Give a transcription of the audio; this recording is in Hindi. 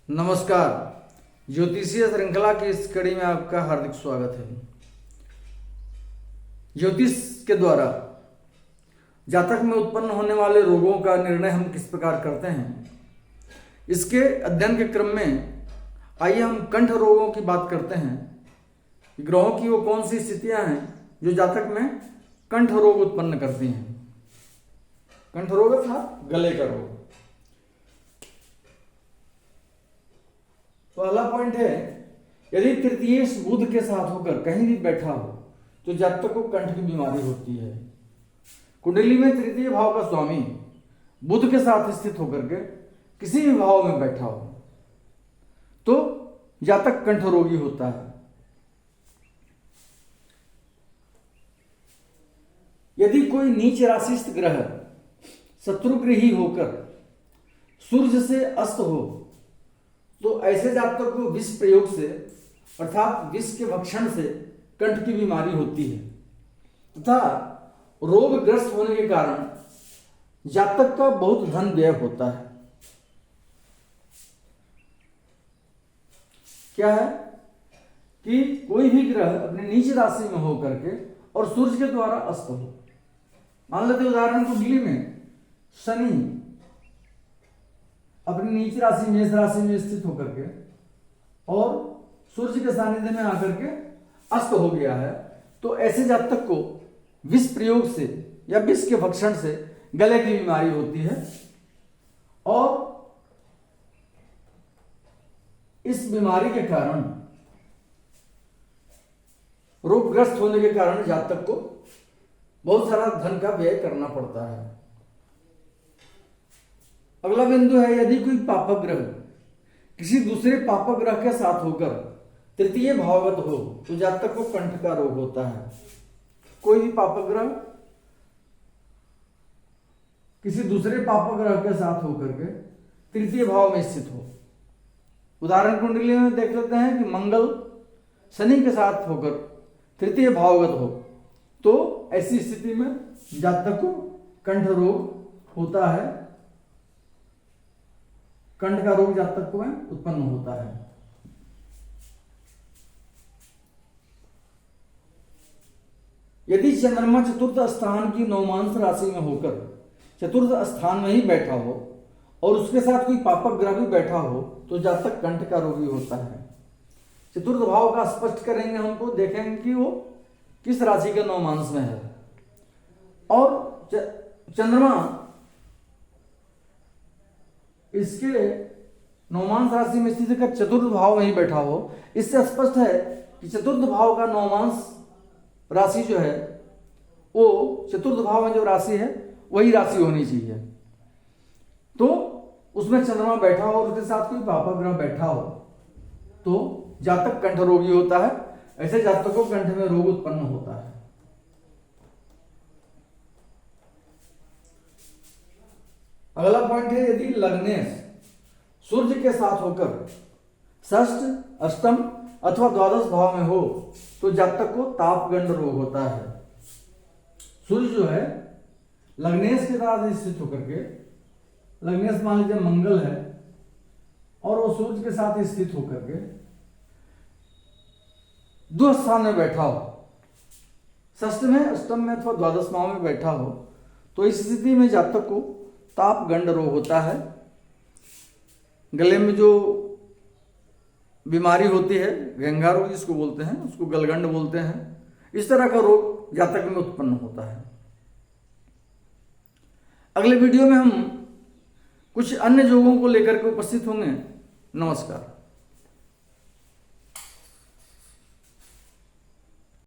नमस्कार। ज्योतिषीय श्रृंखला की इस कड़ी में आपका हार्दिक स्वागत है। ज्योतिष के द्वारा जातक में उत्पन्न होने वाले रोगों का निर्णय हम किस प्रकार करते हैं, इसके अध्ययन के क्रम में आइए हम कंठ रोगों की बात करते हैं। ग्रहों की वो कौन सी स्थितियां हैं जो जातक में कंठ रोग उत्पन्न करती हैं। कंठ रोग अर्थात गले का रोग। पहला पॉइंट है, यदि तृतीय बुध के साथ होकर कहीं भी बैठा हो तो जातक को कंठ की बीमारी होती है। कुंडली में तृतीय भाव का स्वामी बुध के साथ स्थित होकर के किसी भी भाव में बैठा हो तो जातक कंठ रोगी होता है। यदि कोई नीच राशिस्थ ग्रह शत्रुगृही होकर सूर्य से अस्त हो तो ऐसे जातक को विष प्रयोग से अर्थात विष के भक्षण से कंठ की बीमारी होती है तथा रोगग्रस्त होने के कारण जातक का बहुत धन व्यय होता है। क्या है कि कोई भी ग्रह अपने नीच राशि में होकर के और सूर्य के द्वारा अस्त हो। मान लेते उदाहरण कुंडली में शनि अपनी नीच राशि मेष राशि में स्थित होकर के और सूर्य के सानिध्य में आकर के अस्त हो गया है तो ऐसे जातक को विष प्रयोग से या विष के भक्षण से गले की बीमारी होती है और इस बीमारी के कारण रोगग्रस्त होने के कारण जातक को बहुत सारा धन का व्यय करना पड़ता है। अगला बिंदु है, यदि कोई पापक ग्रह किसी दूसरे पापक ग्रह के साथ होकर तृतीय भावगत हो तो जातक को कंठ का रोग होता है। कोई भी पापक ग्रह किसी दूसरे पापक ग्रह के साथ होकर के तृतीय भाव में स्थित हो। उदाहरण कुंडली में देख लेते हैं कि मंगल शनि के साथ होकर तृतीय भावगत हो तो ऐसी स्थिति में जातक को कंठ रोग होता है। कंठ का रोग जातक को उत्पन्न होता है। यदि चंद्रमा चतुर्थ स्थान की नवमांश राशि में होकर चतुर्थ स्थान में ही बैठा हो और उसके साथ कोई पापक ग्रह भी बैठा हो तो जातक कंठ का रोगी होता है। चतुर्थ भाव का स्पष्ट करेंगे, हमको देखेंगे कि वो किस राशि के नवमांश में है। और चंद्रमा इसके नवमांश राशि में स्थित का चतुर्थ भाव में ही बैठा हो, इससे स्पष्ट है कि चतुर्थ भाव का नवमांश राशि जो है वो चतुर्थ भाव में जो राशि है वही राशि होनी चाहिए। तो उसमें चंद्रमा बैठा हो और उसके साथ कोई पापक ग्रह बैठा हो तो जातक कंठ रोगी होता है। ऐसे जातक को कंठ में रोग उत्पन्न होता है। अगला पॉइंट है, यदि लग्नेश सूर्य के साथ होकर षष्ठ अष्टम अथवा द्वादश भाव में हो तो जातक को तापगंड रोग होता है। सूर्य जो है लग्नेश के साथ स्थित होकर के, लग्नेश मान लीजिए मंगल है और वो सूर्य के साथ स्थित होकर के दो स्थान में बैठा हो, षष्ठ में अष्टम में अथवा द्वादश भाव में बैठा हो तो इस स्थिति में जातक को तापगंड रोग होता है। गले में जो बीमारी होती है गंगा रोग जिसको बोलते हैं, उसको गलगंड बोलते हैं, इस तरह का रोग जातक में उत्पन्न होता है। अगले वीडियो में हम कुछ अन्य रोगों को लेकर के उपस्थित होंगे। नमस्कार।